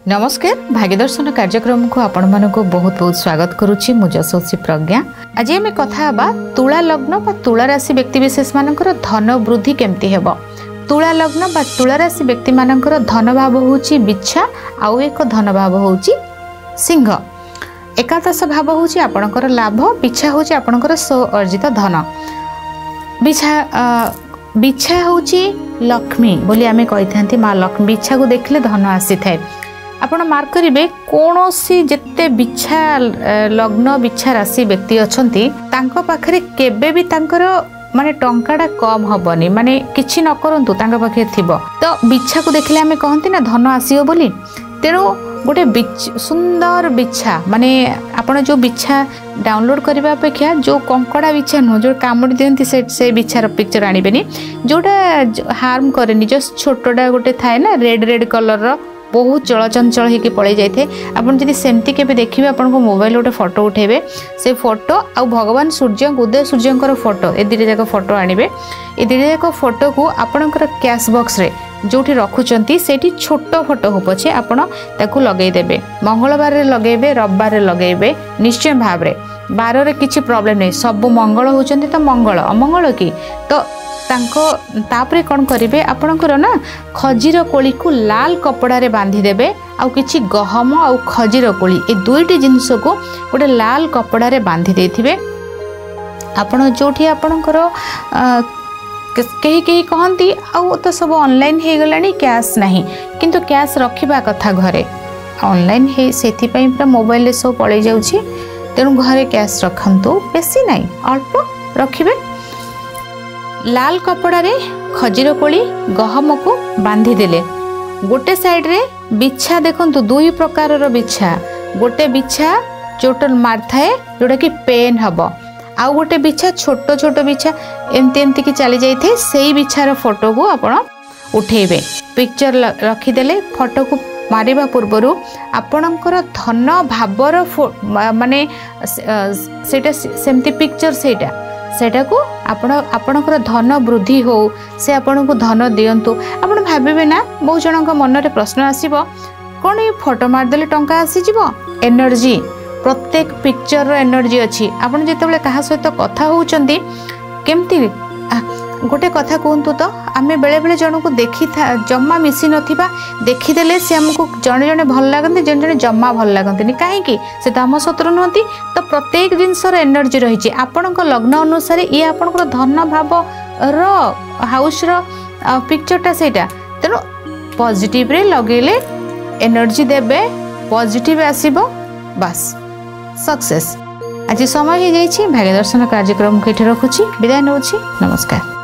नमस्कार भाग्यदर्शन कार्यक्रम को आपण मानक बहुत बहुत स्वागत करुच्ची मु यशस्वी प्रज्ञा। आज आम कथा तुला लग्न बा तुला राशि व्यक्तिशेष मानकर धन वृद्धि केमती हेब। तुला लग्न बा तुला राशि व्यक्ति मानकर धन भाव होची बिच्छा आउ एक धन भाव होची सिंह। एकादश भाव होची आपणकर लाभ, बिच्छा होची आपणकर स्व अर्जित धन। बिच्छा होची लक्ष्मी बोली आमे कहि थांती मां लक्ष्मी। बिच्छा को देखले धन आसी थाए। आपण मार्क करेंगे कौन सी जिते बिच्छा लग्न बिच्छा राशि व्यक्ति अछंती तांको पाखरे केबे भी तांकर माने टंकाटा कम हबनी, माने किछि न करंतु तांका पाखे थिबो। तो बिच्छा को देखले हमें कहंती ना धन आसीओ बोली। तेणु गोटे सुंदर बिच्छा माने आपण जो बिच्छा डाउनलोड करबा अपेक्षा जो कंकड़ा बिच्छा नु जो कामुडी देंती से बिच्छार पिक्चर आनिबेनी जोटा हार्म करेनी। जस्ट छोटोटा गोटे थाए ना रेड रेड कलर रो बहुत चलचंचल होकर पड़े जाए। आपन जदि सेमती केबे देखिबे आपन को मोबाइल गोटे फोटो उठेबे, से फोटो आ भगवान सूर्य उदय सूर्यंकर फोटो ए दुईटा जाक फोटो आनिबे। ए दुईटा जाक फोटो को आपनकर कैश बॉक्स रे जोठी रखुचंती सेठी छोटो फोटो हो पछे आपण ताकू लगेई देबे। मंगलवार रे लगेबे, रविवार रे लगेबे निश्चय भाव रे। बार रे किछि प्रॉब्लम नै, सब मंगल होचंती तो मंगल अमंगल की तो तापरे कौन करेंगे आपणकर ना खजीर कोली को लाल कपड़ा रे बांधी देबे। आउ किछि गहम आउ खजीर कोली ए दुईटी जिनस को गोटे लाल कपड़ा रे बांधी देथिबे। आपण जोठी आपणकर कहीं कहीं कहती आउ तो सब ऑनलाइन हो गलानी कैश नहीं, किंतु कैश रखिबा कथा घरे। ऑनलाइन हे सेथि पई पूरा मोबाइल रे सब पळै जाउछि। तेणु घरे कैश रखंतु, बेसी नहीं अल्प रखिबे। लाल कपड़ा रे खजीर कोली गहम को बांधी देले। गोटे साइड रे बिच्छा देखंतु दुई प्रकार रो बिच्छा। गोटे बिच्छा चोटल मार थाए जोटा कि पेन हबो, आउ गोटे बिच्छा छोटो छोटो बिच्छा एमती एमती की चली जाई थे। सेही बिच्छार फोटो को आपण उठेबे, पिक्चर रखी देले। फोटो को मारिबा पूर्वरु आपणकर धन भावर माने सेटा सेमती पिक्चर सेटा को आपणकर धन वृद्धि हो से आपन को धन दियंतु। आपण भाबिबे ना बहुत जनक मन रे प्रश्न आसीबो कोन ये फोटो मार देले टंका आसी जिवो। एनर्जी प्रत्येक पिक्चर रो एनर्जी अछि। आपण जेतेबेले कहा सहित कथा होउचंदी केमती गोटे कथा कहतु तो आमे बेले बेले जन को देखी जम्मा मिसी नथिबा देखीदेले से हमको जड़े जड़े भल लगती, जड़े जड़े जम्मा भल लगती कहीं से तो आम शत्रु नुहति। तो प्रत्येक जिनसर एनर्जी रही आपण लग्न अनुसार ये आपण धन भाव हाउस पिक्चरटा सेटा। तेणु पॉजिटिव रे लगेले एनर्जी देबे, पॉजिटिव आसीबो, बस सक्सेस। आज समय हो जाइए। भाग्यदर्शन कार्यक्रम को रखुची, विदाय नौछि। नमस्कार।